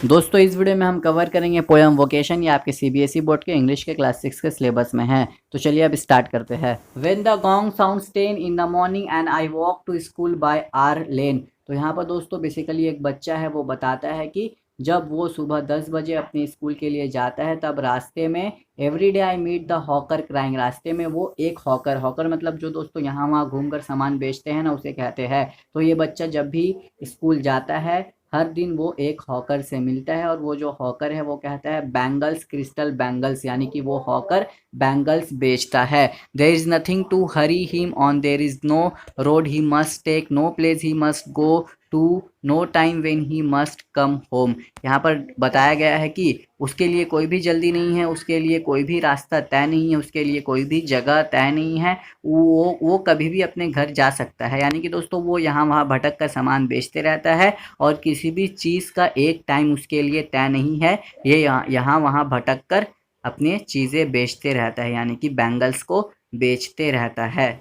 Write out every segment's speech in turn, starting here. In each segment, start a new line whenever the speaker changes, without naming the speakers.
दोस्तों इस वीडियो में हम कवर करेंगे पोयम वोकेशन। ये आपके सीबीएसई बोर्ड के इंग्लिश के क्लास 6 के सिलेबस में है। तो चलिए अब स्टार्ट करते हैं। When the gong sounds 10 in the morning and I walk to school by our lane. तो यहाँ पर दोस्तों बेसिकली एक बच्चा है, वो बताता है कि जब वो सुबह 10 बजे अपने स्कूल के लिए जाता है तब रास्ते में every day I meet the hawker crying. रास्ते में वो एक हॉकर, हॉकर मतलब जो दोस्तों यहाँ वहाँ घूमकर सामान बेचते हैं ना, उसे कहते हैं। तो ये बच्चा जब भी स्कूल जाता है हर दिन वो एक हॉकर से मिलता है, और वो जो हॉकर है वो कहता है बैंगल्स, क्रिस्टल बैंगल्स, यानी कि वो हॉकर बैंगल्स बेचता है। There is nothing to hurry him on, there is no road he must take, no place he must go to, no time when he must come home. यहाँ पर बताया गया है कि उसके लिए कोई भी जल्दी नहीं है, उसके लिए कोई भी रास्ता तय नहीं है, उसके लिए कोई भी जगह तय नहीं है। वो कभी भी अपने घर जा सकता है, यानी कि दोस्तों वो यहाँ वहाँ भटक कर सामान बेचते रहता है और किसी भी चीज़ का एक टाइम उसके लिए तय नहीं है। ये यहाँ वहाँ भटक कर अपने चीज़ें बेचते रहता है, यानी कि बैंगल्स को बेचते रहता है।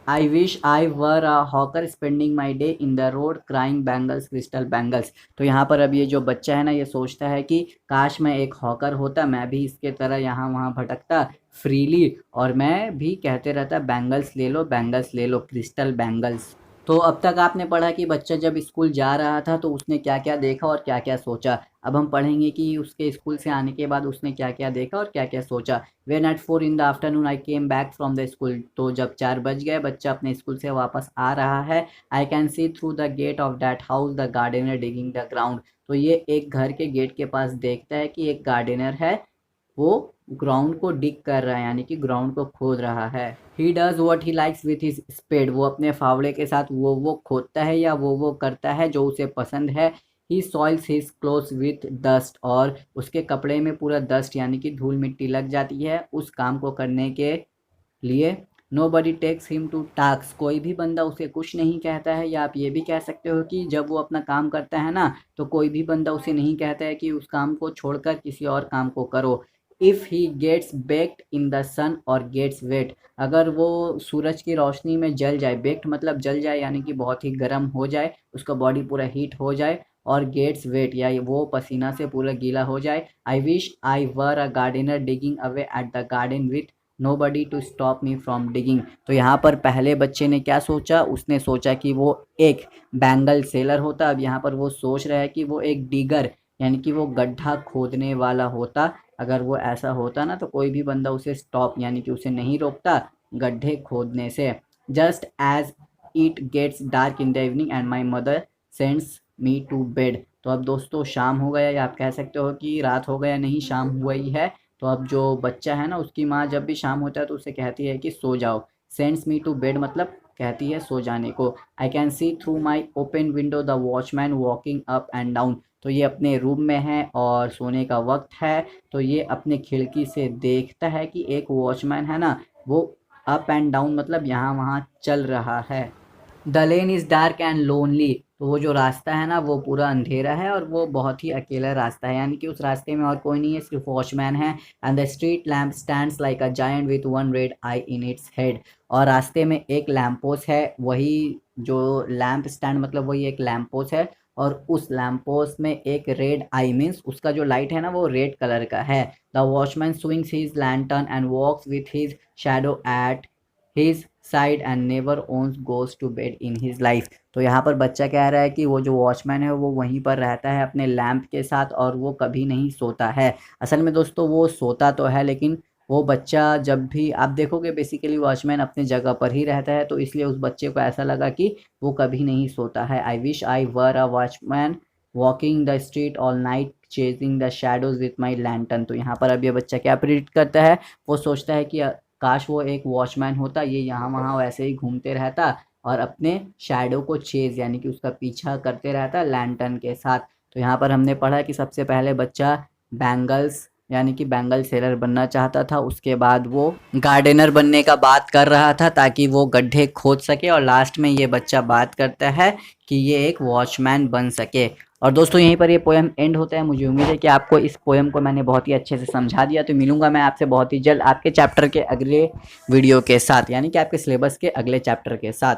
आई wish I were a hawker spending my day in the road crying bangles, crystal bangles. तो यहाँ पर अब ये जो बच्चा है ना, ये सोचता है कि काश मैं एक हॉकर होता, मैं भी इसके तरह यहाँ वहाँ भटकता फ्रीली, और मैं भी कहते रहता बैंगल्स ले लो, बैंगल्स ले लो, क्रिस्टल बैंगल्स। तो अब तक आपने पढ़ा कि बच्चा जब स्कूल जा रहा था तो उसने क्या क्या देखा और क्या क्या सोचा। अब हम पढ़ेंगे कि उसके स्कूल से आने के बाद उसने क्या क्या देखा और क्या क्या सोचा। When at 4 in the afternoon I came back from the school. तो जब 4 बज गए, बच्चा अपने स्कूल से वापस आ रहा है। I can see through the gate of that house the gardener digging the ground. तो ये एक घर के गेट के पास देखता है कि एक गार्डनर है, वो ग्राउंड को डिग कर रहा है, यानी कि ग्राउंड को खोद रहा है। He does what he likes with his spade. वो अपने फावड़े के साथ वो खोदता है या वो करता है जो उसे पसंद है। He soils his clothes with dust. और उसके कपड़े में पूरा डस्ट यानी कि धूल मिट्टी लग जाती है उस काम को करने के लिए। Nobody takes him to task. कोई भी बंदा उसे कुछ नहीं कहता है, या आप ये भी कह सकते हो कि जब वो अपना काम करता है ना, तो कोई भी बंदा उसे नहीं कहता है कि उस काम को छोड़कर किसी और काम को करो। If he gets baked in the sun और गेट्स वेट। अगर वो सूरज की रोशनी में जल जाए, बेक्ड मतलब जल जाए यानी कि बहुत ही गर्म हो जाए, उसका बॉडी पूरा हीट हो जाए, और गेट्स वेट या वो पसीना से पूरा गीला हो जाए। I wish I were a gardener digging away at the garden with nobody to stop me from digging. तो यहाँ पर पहले बच्चे ने क्या सोचा, उसने सोचा कि वो एक बैंगल सेलर होता। अब यहाँ पर वो सोच रहा है कि वो एक डिगर यानी कि वो गड्ढा खोदने वाला होता। अगर वो ऐसा होता ना, तो कोई भी बंदा उसे स्टॉप यानी कि उसे नहीं रोकता गड्ढे खोदने से। Just as it gets dark in the evening and my mother sends me to bed. तो अब दोस्तों शाम हो गया, या आप कह सकते हो कि रात हो गया, नहीं शाम हुआ ही है। तो अब जो बच्चा है ना, उसकी माँ जब भी शाम होता है तो उसे कहती है कि सो जाओ। सेंड्स मी टू बेड मतलब कहती है सो जाने को। आई can see through my open window the watchman walking up and down. तो ये अपने रूम में है और सोने का वक्त है, तो ये अपने खिड़की से देखता है कि एक वॉचमैन है ना, वो अप एंड डाउन मतलब यहाँ वहाँ चल रहा है। The lane is dark and lonely. तो वो जो रास्ता है ना, वो पूरा अंधेरा है और वो बहुत ही अकेला रास्ता है, यानी कि उस रास्ते में और कोई नहीं है, सिर्फ वॉचमैन है। And the street lamp stands like a giant with one red I in its head. और रास्ते में एक लैम्प पोस्ट है, वही जो लैम्प स्टैंड मतलब वही एक लैम्प पोस्ट है, और उस लैम्प पोस्ट में एक रेड आई मीन्स उसका जो लाइट है ना, वो रेड कलर का है। The watchman swings his lantern and walks with his shadow at his side and never once goes to bed in his life. तो यहाँ पर बच्चा कह रहा है कि वो जो वॉचमैन है वो वहीं पर रहता है अपने लैंप के साथ, और वो कभी नहीं सोता है। असल में दोस्तों वो सोता तो है, लेकिन वो बच्चा जब भी आप देखोगे बेसिकली वॉचमैन अपने जगह पर ही रहता है, तो इसलिए उस बच्चे को ऐसा लगा कि वो कभी नहीं सोता है। आई wish I were a watchman walking the street all night chasing the shadows with my lantern. तो यहाँ पर अब ये बच्चा क्या प्रिडिक्ट करता है, वो सोचता है कि काश वो एक वॉचमैन होता, ये यहाँ वहाँ वैसे ही घूमते रहता और अपने शैडो को चेज यानी कि उसका पीछा करते रहता लैंटर्न के साथ। तो यहाँ पर हमने पढ़ा कि सबसे पहले बच्चा बैंगल्स यानी कि बैंगल सेलर बनना चाहता था, उसके बाद वो गार्डनर बनने का बात कर रहा था ताकि वो गड्ढे खोद सके, और लास्ट में ये बच्चा बात करता है कि ये एक वॉचमैन बन सके। और दोस्तों यहीं पर ये पोएम एंड होता है। मुझे उम्मीद है कि आपको इस पोएम को मैंने बहुत ही अच्छे से समझा दिया। तो मिलूंगा मैं आपसे बहुत ही जल्द आपके चैप्टर के अगले वीडियो के साथ, यानी कि आपके सिलेबस के अगले चैप्टर के साथ।